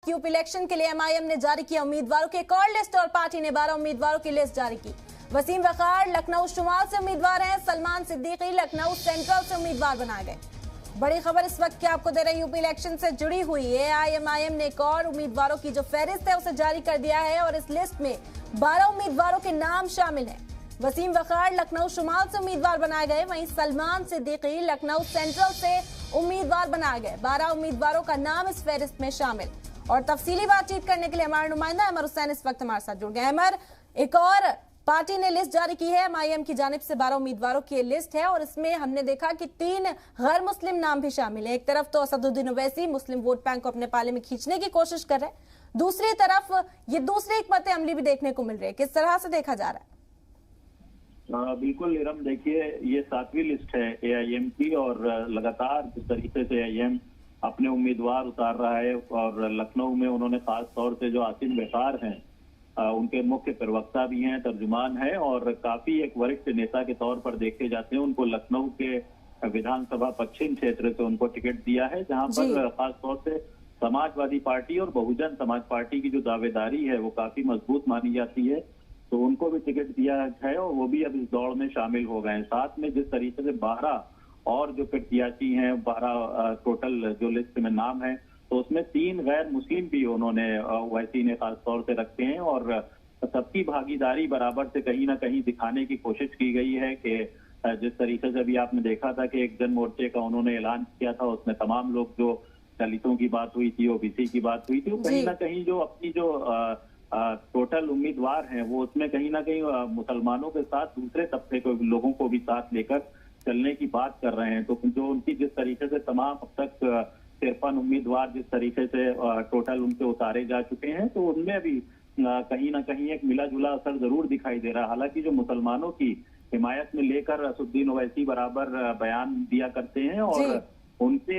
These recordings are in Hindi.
कि उप इलेक्शन के लिए एमआईएम ने जारी किया उम्मीदवारों की एक और लिस्ट और पार्टी ने 12 उम्मीदवारों की लिस्ट जारी की। वसीम वकार लखनऊ शुमाल से उम्मीदवार हैं, सलमान सिद्दीकी लखनऊ सेंट्रल से उम्मीदवार बनाए गए। बड़ी खबर इस वक्त की आपको दे रही यूपी इलेक्शन से जुड़ी हुई है। एआईएमआईएम ने एक और उम्मीदवारों की जो फहरिस्त है उसे जारी कर दिया है और इस लिस्ट में 12 उम्मीदवारों के नाम शामिल हैं। वसीम वकार लखनऊ शुमाल से उम्मीदवार बनाए गए, वहीं सलमान सिद्दीकी लखनऊ सेंट्रल से उम्मीदवार बनाए गए। 12 उम्मीदवारों का नाम इस फहरिस्त में शामिल। और तफसीली बातचीत करने के लिए हमारे नुमाइंदा अमर हुसैन इस वक्त हमारे साथ जुड़ गए। अमर, एक और पार्टी ने लिस्ट जारी की है, एमआईएम की जानिब से 12 उम्मीदवारों की लिस्ट है और इसमें हमने देखा कि 3 गैर मुस्लिम नाम भी शामिल है। एक तरफ तो असदुद्दीन ओवैसी मुस्लिम वोट बैंक को अपने पाले में खींचने की कोशिश कर रहे हैं, दूसरी तरफ ये दूसरी हिकमत अमली भी देखने को मिल रही है। किस तरह से देखा जा रहा है? बिल्कुल इरम, देखिए ये 7वीं लिस्ट है एआईएम की और लगातार जिस तरीके से एआईएम अपने उम्मीदवार उतार रहा है और लखनऊ में उन्होंने खास तौर से जो आसिम वकार हैं उनके मुख्य प्रवक्ता भी हैं, तर्जुमान है और काफी एक वरिष्ठ नेता के तौर पर देखे जाते हैं। उनको लखनऊ के विधानसभा पश्चिम क्षेत्र से उनको टिकट दिया है, जहां पर खास तौर से समाजवादी पार्टी और बहुजन समाज पार्टी की जो दावेदारी है वो काफी मजबूत मानी जाती है, तो उनको भी टिकट दिया है और वो भी अब इस दौड़ में शामिल हो गए हैं। साथ में जिस तरीके से 12 और जो प्रत्याशी हैं, 12 टोटल जो लिस्ट में नाम है, तो उसमें 3 गैर मुस्लिम भी उन्होंने ओवैसी ने खास तौर से रखे हैं और सबकी भागीदारी बराबर से कहीं ना कहीं दिखाने की कोशिश की गई है कि जिस तरीके से अभी आपने देखा था कि एक जन मोर्चे का उन्होंने ऐलान किया था, उसमें तमाम लोग जो दलितों की बात हुई थी, ओबीसी की बात हुई थी, वो कहीं ना कहीं जो अपनी जो टोटल उम्मीदवार हैं वो उसमें कहीं ना कहीं मुसलमानों के साथ दूसरे तबके के लोगों को भी साथ लेकर चलने की बात कर रहे हैं। तो जो उनकी जिस तरीके से तमाम अब तक 53 उम्मीदवार जिस तरीके से टोटल उनके उतारे जा चुके हैं, तो उनमें भी कहीं ना कहीं एक मिला जुला असर जरूर दिखाई दे रहा है। हालांकि जो मुसलमानों की हिमायत में लेकर असदुद्दीन ओवैसी बराबर बयान दिया करते हैं और उनसे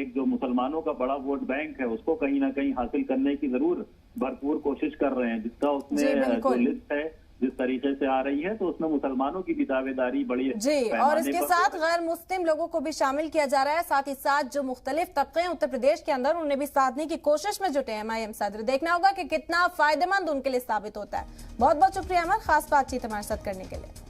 एक जो मुसलमानों का बड़ा वोट बैंक है उसको कहीं ना कहीं हासिल करने की जरूर भरपूर कोशिश कर रहे हैं, जिसका उसमें जो लिस्ट है जिस तरीके से आ रही है, तो उसमें मुसलमानों की भी दावेदारी बड़ी जी, और इसके साथ गैर मुस्लिम लोगों को भी शामिल किया जा रहा है। साथ ही साथ जो मुख्तलिफ तबके हैं उत्तर प्रदेश के अंदर, उन्हें भी साधने की कोशिश में जुटे हैं एमआईएम सदर। देखना होगा कि कितना फायदेमंद उनके लिए साबित होता है। बहुत बहुत शुक्रिया अमर, खास बातचीत हमारे साथ करने के लिए।